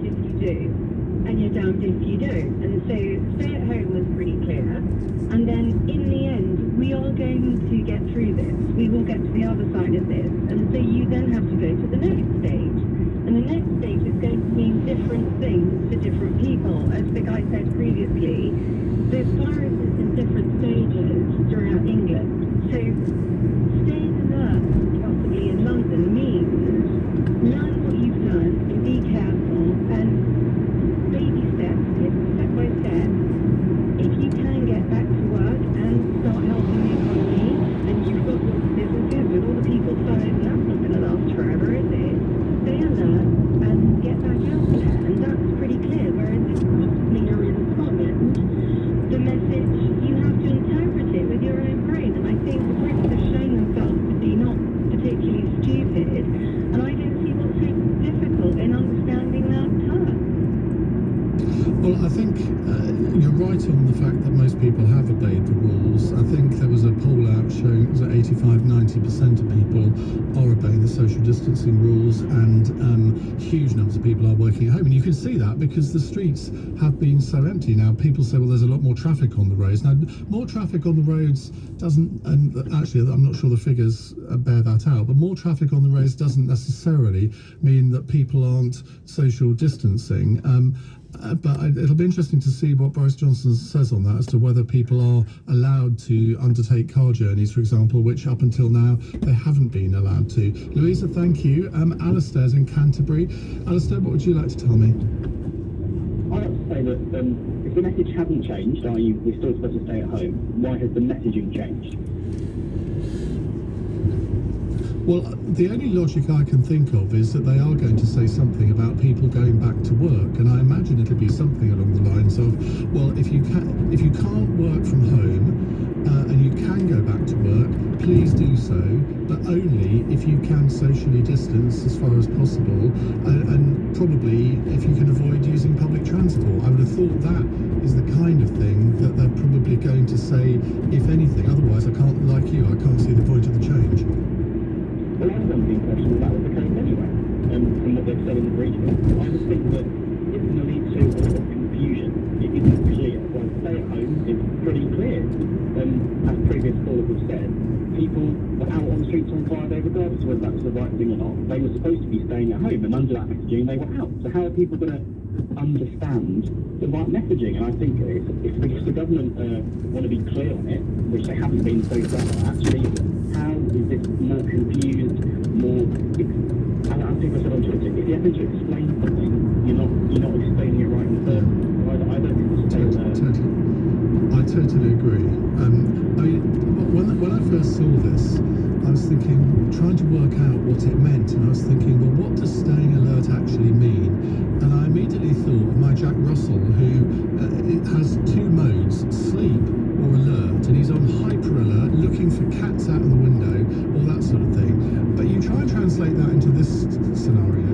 if you do, and you're damned if you don't. And so stay at home was pretty clear. And then in the end, we are going to get through this. We will get to the other side of this. And so you then have to go to the next stage. And the next stage is going to mean different things for different people. As the guy said previously, the virus is in different stages throughout England. So staying alert, possibly in London, means learn what you've done and be careful and baby steps, step by step. If you can get back to work and start helping the economy, and you've got lots of businesses with all the people furloughed, that's not going to last forever, is it? Stay alert and get back out there, and that's pretty clear. Whereas if possibly you're in Scotland, the message, you have to interpret it with your own brain. And I think the Brits have shown themselves to be not particularly stupid, and I don't see what's so difficult in understanding that term. Well, I think you're right on the fact that most people have obeyed the rules. I think there was a poll out showing that 85-90% of people are obeying the social distancing rules, and huge numbers of people are working at home. And you can see that because the streets have been so empty. Now, people say, well, there's a lot more traffic on the roads. Now, more traffic on the roads doesn't, and actually, I'm not sure the figures bear that out, but more traffic on the roads doesn't necessarily mean that people aren't social distancing. But it'll be interesting to see what Boris Johnson says on that, as to whether people are allowed to undertake car journeys, for example, which up until now they haven't been allowed to. Louisa, thank you. Alistair's in Canterbury. Alistair, what would you like to tell me? I'd like to say that if the message hasn't changed, i.e. we're still supposed to stay at home, why has the messaging changed? Well, the only logic I can think of is that they are going to say something about people going back to work, and I imagine it'll be something along the lines of, well, if you can't work from home and you can go back to work, please do so, but only if you can socially distance as far as possible, and probably if you can avoid using public transport. I would have thought that is the kind of thing that they're probably going to say, if anything. Otherwise, I can't see the point of the change. Well, I was under the impression that was the case anyway, from what they've said in the briefing. I just think that it's going to lead to a lot of confusion. It isn't clear. Well, stay at home is pretty clear. As previous callers have said, people were out on the streets on Friday, regardless of whether that was the right thing or not. They were supposed to be staying at home, and under that messaging, they were out. So how are people going to understand the right messaging? And I think if the government want to be clear on it, which they haven't been so far, actually, how is this more confused, more... As people said on Twitter, if you're having to explain something, you're not explaining it right in the first place. I don't think it's I totally agree. When I first saw this, I was thinking, trying to work out what it meant, and I was thinking, well, what does staying alert actually mean? And I immediately thought of my Jack Russell, who has two modes, sleep or alert, and he's on hyper alert, looking for cats out of the window, all that sort of thing. But you try and translate that into this scenario,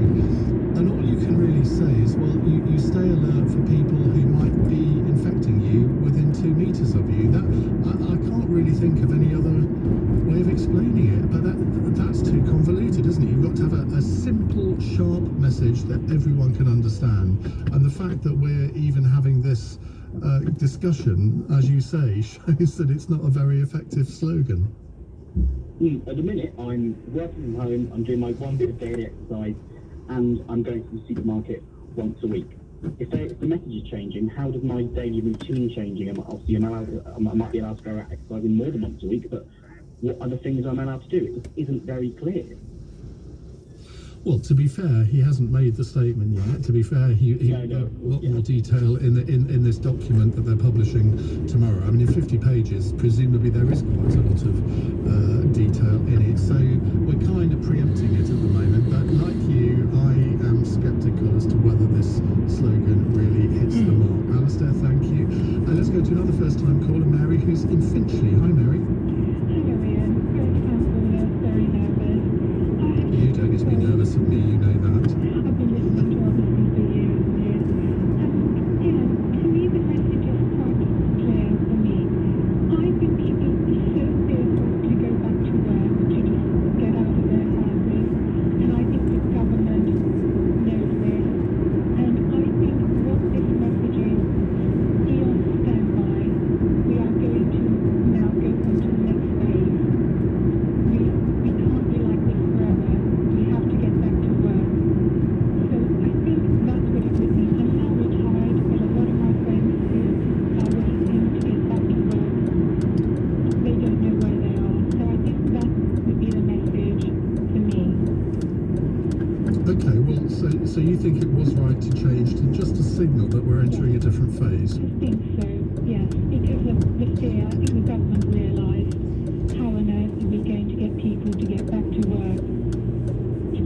and all you can really say is, well, you stay alert for people who might be infecting you within 2 meters of you. That I can't really think of any other way of explaining it, but that's too convoluted, isn't it? You've got to have a simple, sharp message that everyone can understand. And the fact that we're even having this discussion, as you say, shows that it's not a very effective slogan. At the minute, I'm working from home, I'm doing my one bit of daily exercise, and I'm going to the supermarket once a week. If the message is changing, how does my daily routine changing? Obviously, I might be allowed to go out exercising more than once a week, but what other things am I allowed to do? It just isn't very clear. Well, to be fair, he hasn't made the statement yet. To be fair, he a lot more detail in this document that they're publishing tomorrow. I mean, in 50 pages, presumably there is quite a lot of detail in it. So we're kind of preempting it at the moment. But like you, I am sceptical as to whether this slogan really hits the mark. Alistair, thank you. Let's go to another first-time caller, Mary, who's in Finchley. Hi, Mary. Hello, Ian. Very nervous. You don't need to be nervous of me, you know that. I've been listening to obviously for years and years. Ian, to me the message is quite clear for me. I think people are so fearful to go back to work, to just get out of their houses, and I think the government knows this. And right to change to just a signal that we're entering a different phase? I think so, yes, because of the fear. I think the government realised how on earth are we going to get people to get back to work.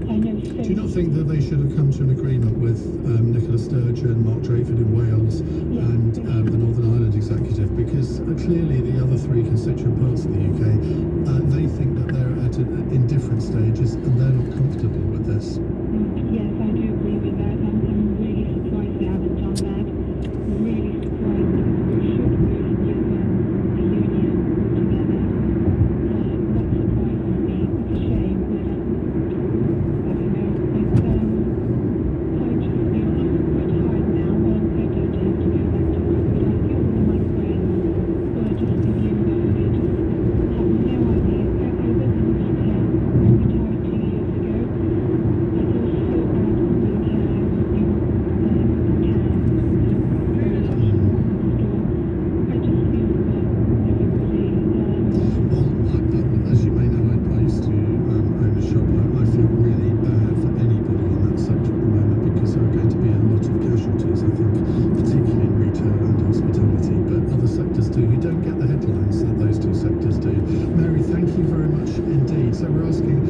I know so Do you not think that they should have come to an agreement with Nicola Sturgeon, Mark Drakeford in Wales, and the Northern Ireland Executive? Because clearly the other three constituent parts of the UK, they think that they're in different stages and they're not comfortable with this. Yes, I do agree with that. I'm really surprised they haven't done that. I'm really surprised because we should really get the union together. That surprises me. It's a shame, but I don't know. But I just feel I'm retired now. I don't have to go back to work, but I feel for my friends who are just in limbo. They just have no idea. I was in retail. I retired 2 years ago. I feel so bad for retail. I was in town, very much store. I just feel for everybody. Well, as you may know, I used to own a shop. I feel really bad for anybody in that sector at the moment because there are going to be a lot of casualties, I think, particularly in retail and hospitality, but other sectors do. You don't get the headlines that those two sectors do. Mary, thank you very much indeed. So we're asking,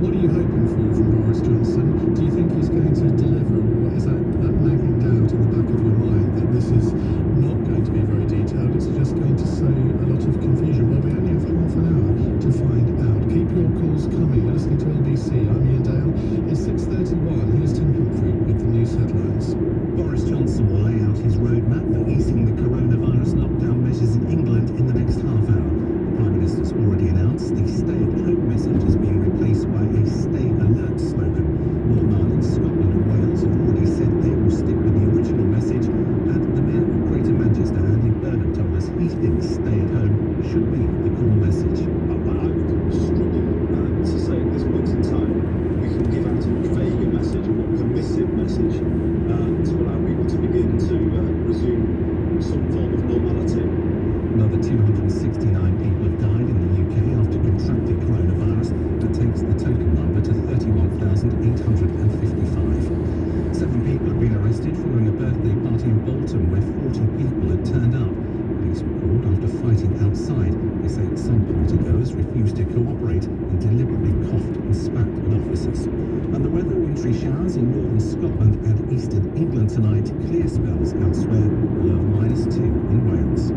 what are you hoping for from Boris Johnson? Do you think he's going to deliver, or is that nagging doubt in the back of your mind that this is not going to be very detailed, it's just going to sow a lot of confusion? Well, we only have half an hour to find out. Keep your calls coming. You're listening to LBC. I'm Ian Dale. It's 6:31. Here's Tim Humphrey with the news headlines. Boris Johnson will lay out his roadmap for easing the coronavirus lockdown measures in England in the next half hour. The Prime Minister's already announced the stay-at-home message is being replaced by a stay alert slogan. Northern Ireland, Scotland and Wales have already said they will stick with the original message, and the Mayor of Greater Manchester, Andy Burnham, told us he thinks stay at home should be the core message. I would struggle to say at this point in time we can give out a vaguer message, a more permissive message to allow people to begin to resume some form of normality. Another 269 people have died in the UK after contracting coronavirus. That takes the total number to 31,855. 7 people have been arrested following a birthday party in Bolton where 40 people had turned up. Police were called after fighting outside. They say some partygoers refused to cooperate and deliberately coughed and spat at officers. And the weather, wintry showers in northern Scotland and eastern England tonight, clear spells elsewhere, low of -2 in Wales.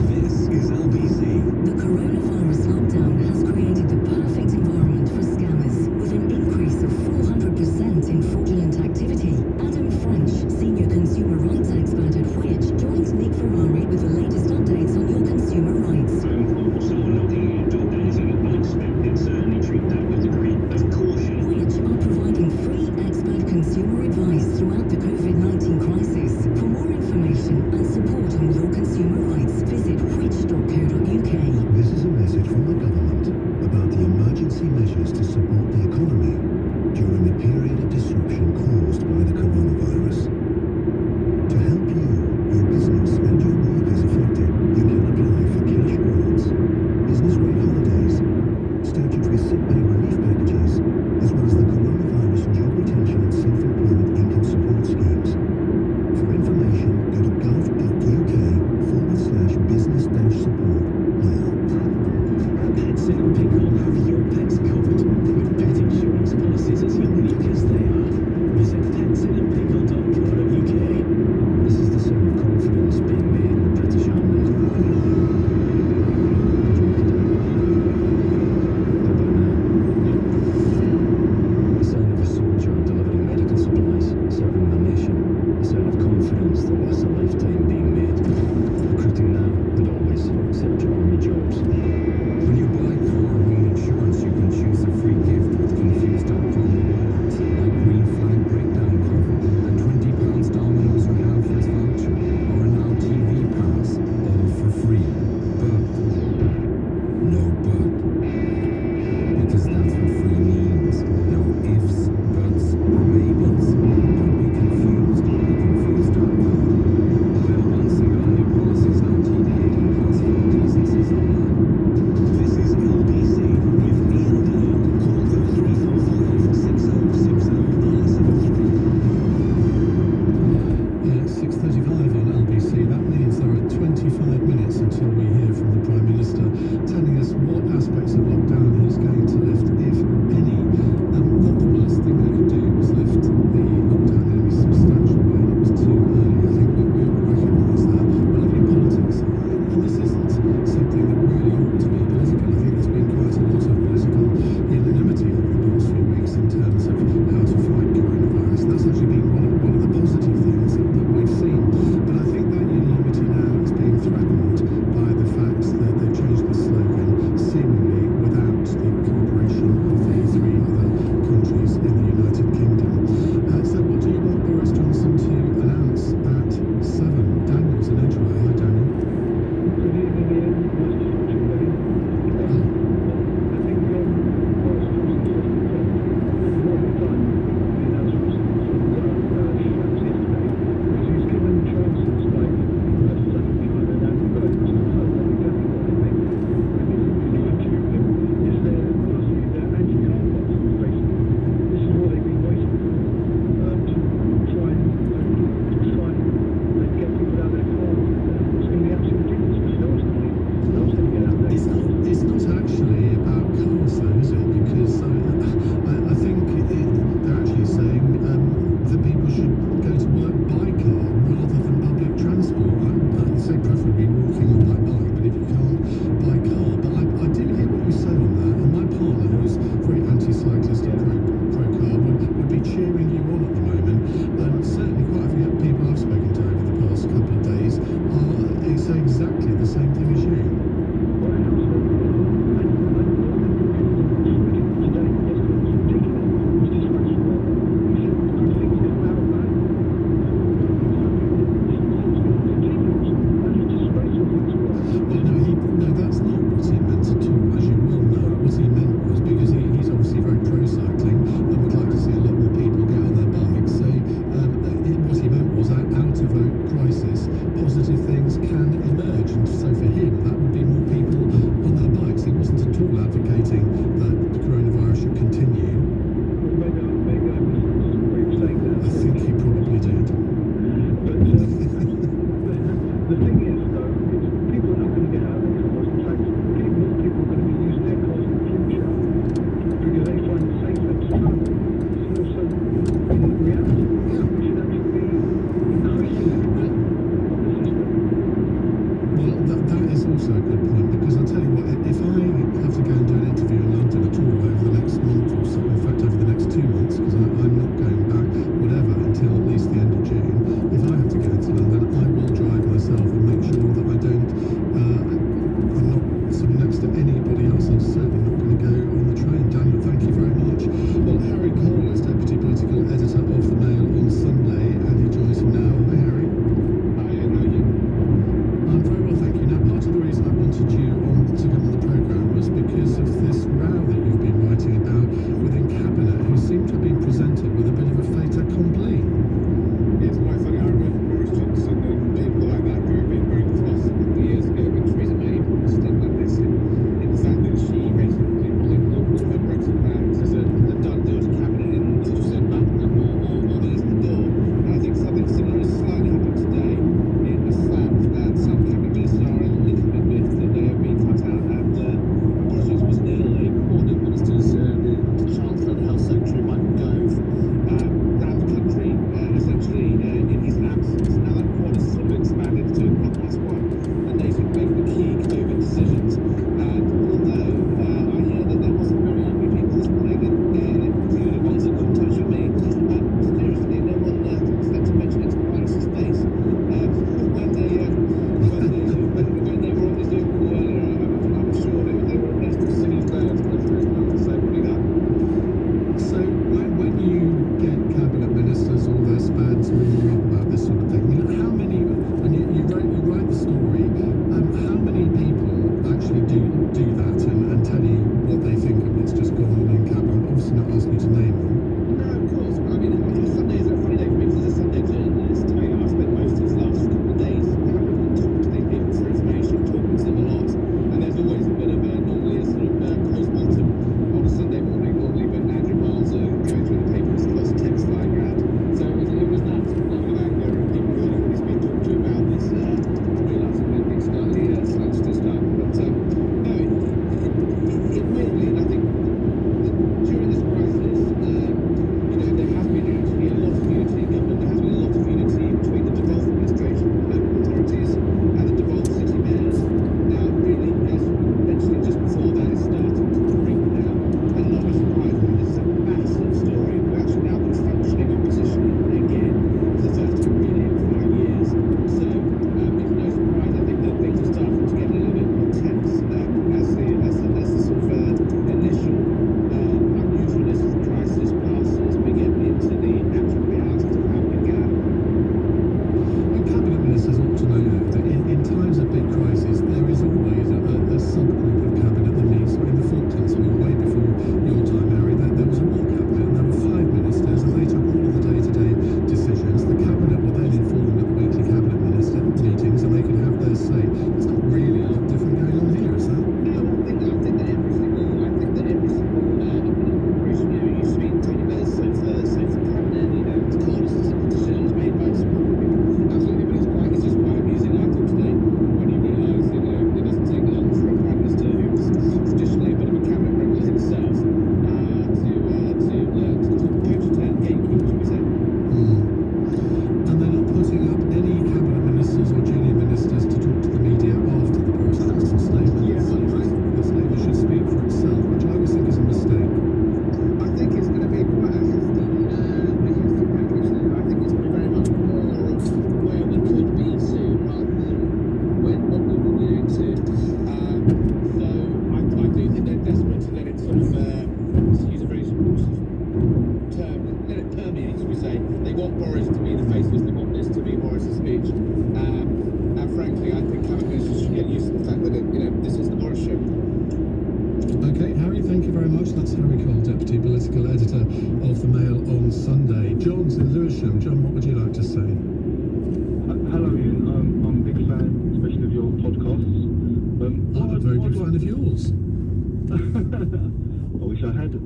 This is LBC. The coronavirus lockdown has created the perfect environment for scammers, with an increase of 400% in fraudulent activity. Adam French, senior consumer rights expert at Which, joins Nick Ferrari with the latest updates on your consumer rights. Phone call, someone knocking on your door, that is unexpected. Certainly treat that with a degree of caution. Which are providing free expert consumer advice throughout the COVID-19 crisis. For more information and support on your consumer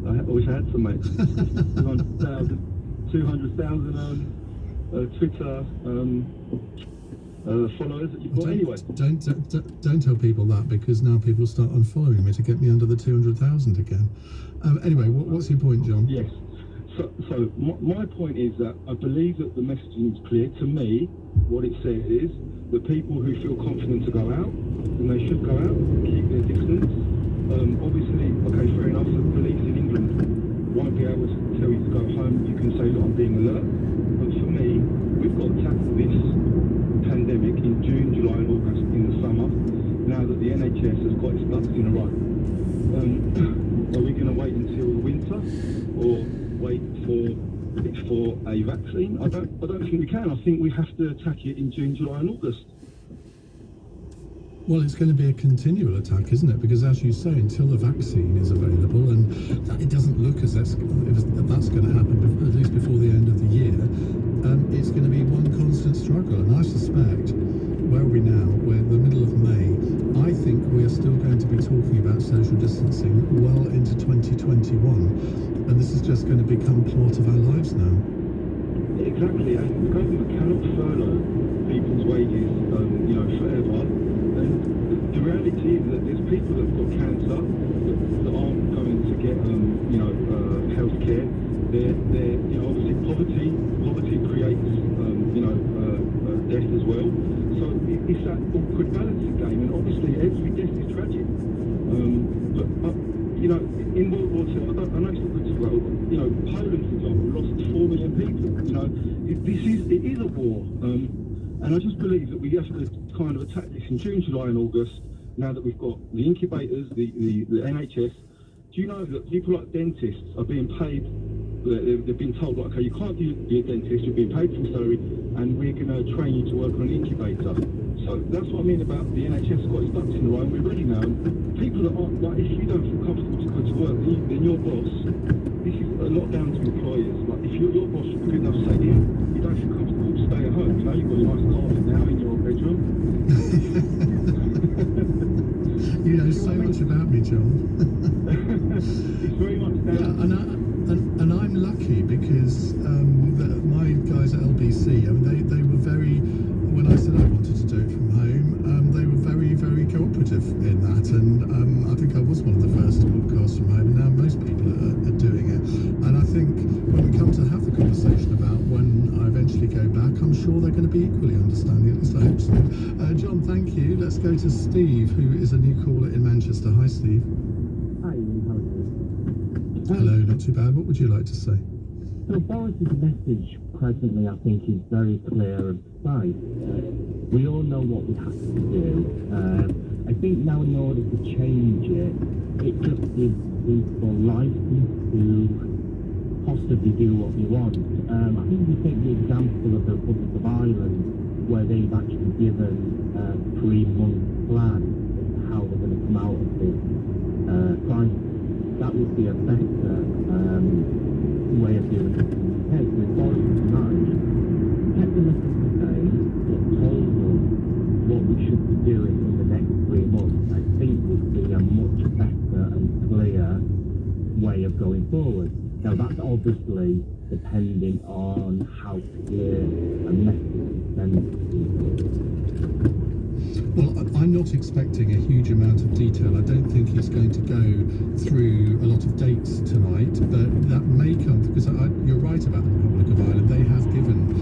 I wish I had some mates. 200,000 on Twitter followers that you've got anyway. Don't tell people that, because now people start unfollowing me to get me under the 200,000 again. Anyway, what's your point, John? Yes. So my point is that I believe that the messaging is clear. To me, what it says is that people who feel confident to go out, then they should go out, keep their distance. Obviously, okay, fair enough, the police in England won't be able to tell you to go home. You can say, look, I'm being alert. But for me, we've got to tackle this pandemic in June, July and August in the summer, now that the NHS has got its ducks in a row. Are we going to wait until the winter or wait for a vaccine? I don't think we can. I think we have to attack it in June, July and August. Well, it's going to be a continual attack, isn't it? Because as you say, until the vaccine is available, and it doesn't look as if that's going to happen, at least before the end of the year, it's going to be one constant struggle. And I suspect, where are we now? We're in the middle of May. I think we are still going to be talking about social distancing well into 2021. And this is just going to become part of our lives now. Exactly, and the government cannot furlough people's wages, forever. And the reality is that there's people that have got cancer that aren't going to get, health care. They're obviously poverty creates, death as well. So it's that awkward balancing game, and obviously every death is tragic. But in World War II, I know it's not good to go. Poland, for example, lost 4 million people. It is a war. And I just believe that we have to kind of attack this in June, July and August, now that we've got the incubators, the NHS. Do you know that people like dentists are being paid, they've been told, okay, you can't be a dentist, you're being paid full salary, and we're going to train you to work on an incubator. So that's what I mean about the NHS got its ducks in a row, and we're ready now. And people that aren't, like, if you don't feel comfortable to go to work, then your boss, this is a lot down to employers. Like, if your boss is good enough to say, you don't feel comfortable, stay at home. You've got a nice carpet now in your bedroom. You know so much about me, John. It's very much down. Yeah, and I'm lucky because my guys at LBC, I mean, they were very, when I said I wanted to do it from home, they were very, very cooperative in that, and I think I was one of the first to broadcast from home, and now most people are doing it. And I think when we come to have the conversation about when I eventually go back, I'm sure they're going to be equally understanding, at least I hope so. John, thank you. Let's go to Steve, who is a new caller in Manchester. Hi, Steve. Hi, how are you? Hello, not too bad. What would you like to say? So Boris's message presently, I think, is very clear and precise. We all know what we have to do. I think now, in order to change it, it just gives people license to possibly do what they want. I think you take the example of the Republic of Ireland, where they've actually given a 3-month plan as to how they're going to come out of this crisis. That would be a better way of doing it. Okay, with Boris tonight, kept the message the same, but told us what we should be doing in the next 3 months. I think would be a much better and clear way of going forward. Now that's obviously depending on how clear a message is sent to people. Well, I'm not expecting a huge amount of detail. I don't think he's going to go through a lot of dates tonight, but that may come, because you're right about the Republic of Ireland. They have given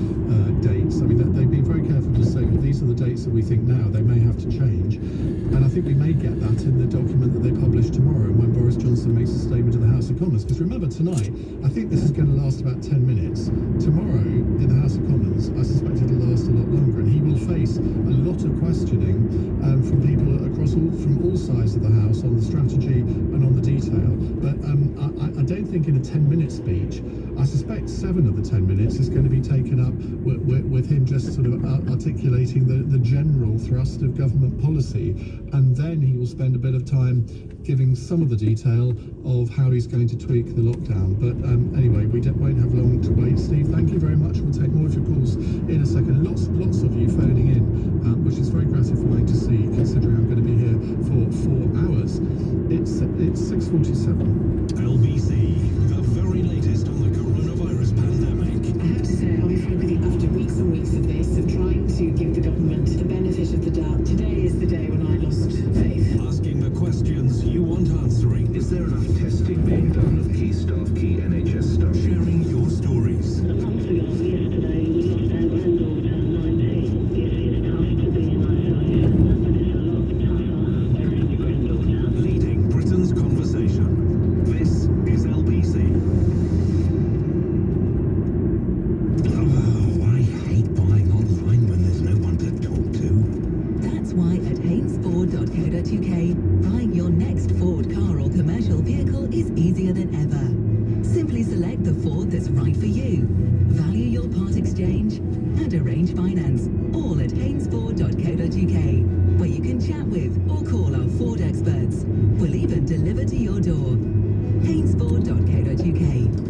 dates. I mean, they've been very careful to say, well, these are the dates that we think now. They may have to change. And I think we may get that in the document that they publish tomorrow, when Boris Johnson makes a statement to the House of Commons. Because remember, tonight, I think this is going to last about 10 minutes. Tomorrow, in the House of Commons, I suspect it'll last a lot longer, and he will face a lot of questioning from people from all sides of the House on the strategy and on the detail. But I don't think in a 10-minute speech, I suspect 7 of the 10 minutes is going to be taken up with him just sort of articulating the general thrust of government policy, and then he will spend a bit of time giving some of the detail of how he's going to tweak the lockdown. But anyway, we won't have long to wait. Steve, thank you very much. We'll take more of your calls in a second. Lots of you phoning in, which is very gratifying to see, considering I'm going to be here for 4 hours. It's 6:47. LBC give the government the benefit of the doubt. Today is the day when I lost faith. Asking the questions you want answering. Is there enough testing being done of key staff, key NHS staff? Sharing your stories. A month ago, yesterday, we lost our granddaughter, 19. It's tough to be in isolation, but it's a lot tougher burying your granddaughter. Leading Britain's conversation. This is LBC. Oh, I hate buying online when there's no one to talk to. That's why at hainesford.co.uk, buying your next Ford car or commercial vehicle is easier than ever. Simply select the Ford that's right for you, value your part exchange, and arrange finance, all at hainesford.co.uk, where you can chat with or call our Ford experts. We'll even deliver to your door. hainesford.co.uk.